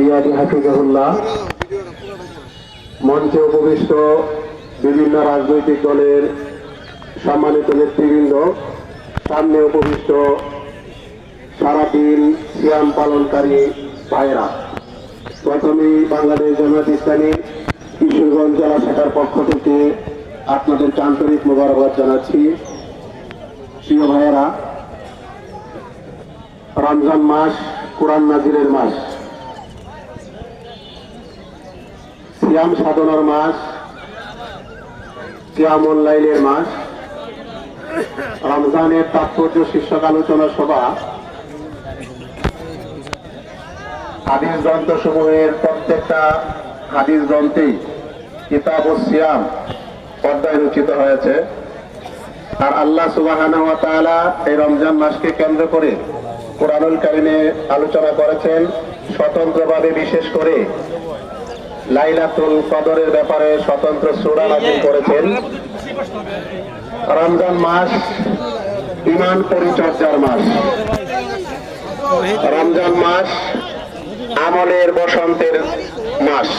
রিয়াদি হাফিজাহুল্লাহ, মঞ্চে উপবিষ্ট বিভিন্ন রাজনৈতিক দলের সম্মানিত নেতৃবৃন্দ, সামনে উপবিষ্ট সারাদিন সিয়াম পালনকারী ভাইয়েরা, প্রথমেই বাংলাদেশ জামায়াত ইসলামী কিশোরগঞ্জ জেলা শাখার পক্ষ থেকে আপনাদের আন্তরিক মোবারকবাদ জানাচ্ছি। প্রিয় ভাইয়েরা, রমজান মাস কোরআন নাজিলের মাস, সিয়াম সাধনার মাস, কিয়ামুল লাইলের মাস, রমজানের তাৎপর্য শীর্ষক আলোচনা সভা হাদিস গ্রন্থসমূহের প্রত্যেকটা হাদিস গ্রন্থেই কিতাব ও সিয়াম পর্দায় রচিত হয়েছে। আর আল্লাহ সুবহানাহু ওয়া তাআলা এই রমজান মাসকে কেন্দ্র করে কুরআনুল কারীমে আলোচনা করেছেন, স্বতন্ত্রভাবে বিশেষ করে লাইলাতুল কদরের ব্যাপারে স্বতন্ত্র সূরা নাযিল করেছেন। রমজান মাস ঈমান পরিচর্যার মাস, রমজান মাস আমলের বসন্তের মাস,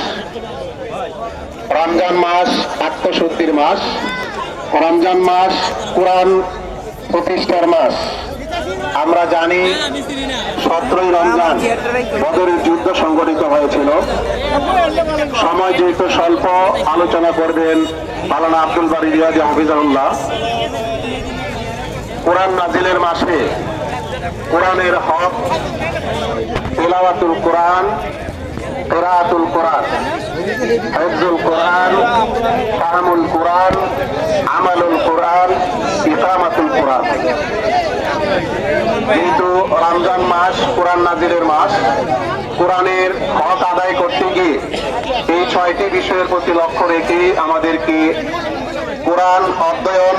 রমজান মাস আত্মশুদ্ধির মাস, রমজান মাস কোরআন প্রতিষ্ঠার মাস। আমরা জানি 17ই রমজান বদরের যুদ্ধ সংগঠিত হয়েছিল। সময় যেহেতু স্বল্প, আলোচনা করবেন মাওলানা আব্দুল বারী রিয়াদি হাফিজাহুল্লাহ। কোরআন নাজিলের মাসে কোরআনের হক, তিলাওয়াতুল কোরআন, কিরাআতুল কোরআন, হিফজুল কোরআন, ফাহমুল কোরআন, আমালুল কোরআন, ইকামাতুল কোরআন। কিন্তু রমজান মাস কোরআন নাজিলের মাস। কোরআনের হক আদায় করতে গিয়ে এই 6টি বিষয়ের প্রতি লক্ষ্য রেখে আমাদেরকে কোরআন অধ্যয়ন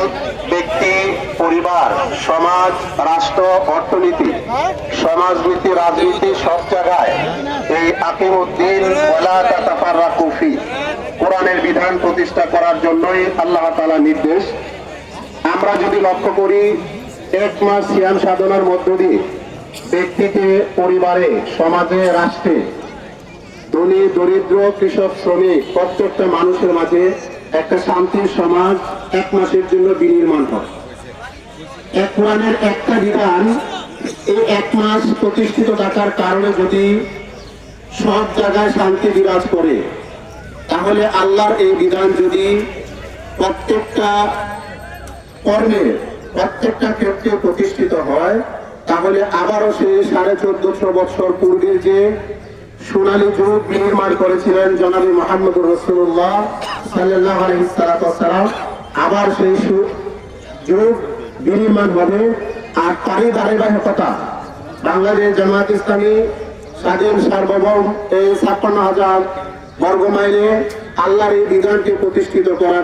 ব্যক্তি, পরিবার, সমাজ, রাষ্ট্র, অর্থনীতি, সমাজনীতি, রাজনীতি সব জায়গায় এই আকিমুদ্দিন ওয়ালা তাতাফাররাকু ফি কোরআনের বিধান প্রতিষ্ঠা করার জন্যই আল্লাহ তাআলা নির্দেশ। আমরা যদি লক্ষ্য করি, এক মাস সিয়াম সাধনার মধ্য দিয়ে ব্যক্তিতে, পরিবারে, সমাজে, রাষ্ট্রে, ধনী দরিদ্র, কৃষক, শ্রমিক প্রত্যেকটা মানুষের মাঝে একটা শান্তির সমাজ এক মাসের জন্য বিনির্মাণ হয়। এক কোরআনের একটা বিধান এই এক মাস প্রতিষ্ঠিত থাকার কারণে যদি সব জায়গায় শান্তি বিরাজ করে, তাহলে আল্লাহর এই বিধান যদি প্রত্যেকটা কর্মে, প্রত্যেকটা ক্ষেত্রে প্রতিষ্ঠিত হয়, তাহলে আবারও সেই 1450 বছর পূর্বের যে সোনালী যুগ নির্মাণ করেছিলেন জনাবে মুহাম্মদুর রাসূলুল্লাহ সাল্লাল্লাহু আলাইহি ওয়াসাল্লাম, আবার সেই যুগ বিনির্মাণ হবে। আর তারই ধারাবাহিকতা বাংলাদেশ জামায়াত ইসলামী স্বাধীন সার্বভৌম এই 56,000 বর্গ মাইলে আল্লাহর এই বিধানকে প্রতিষ্ঠিত করার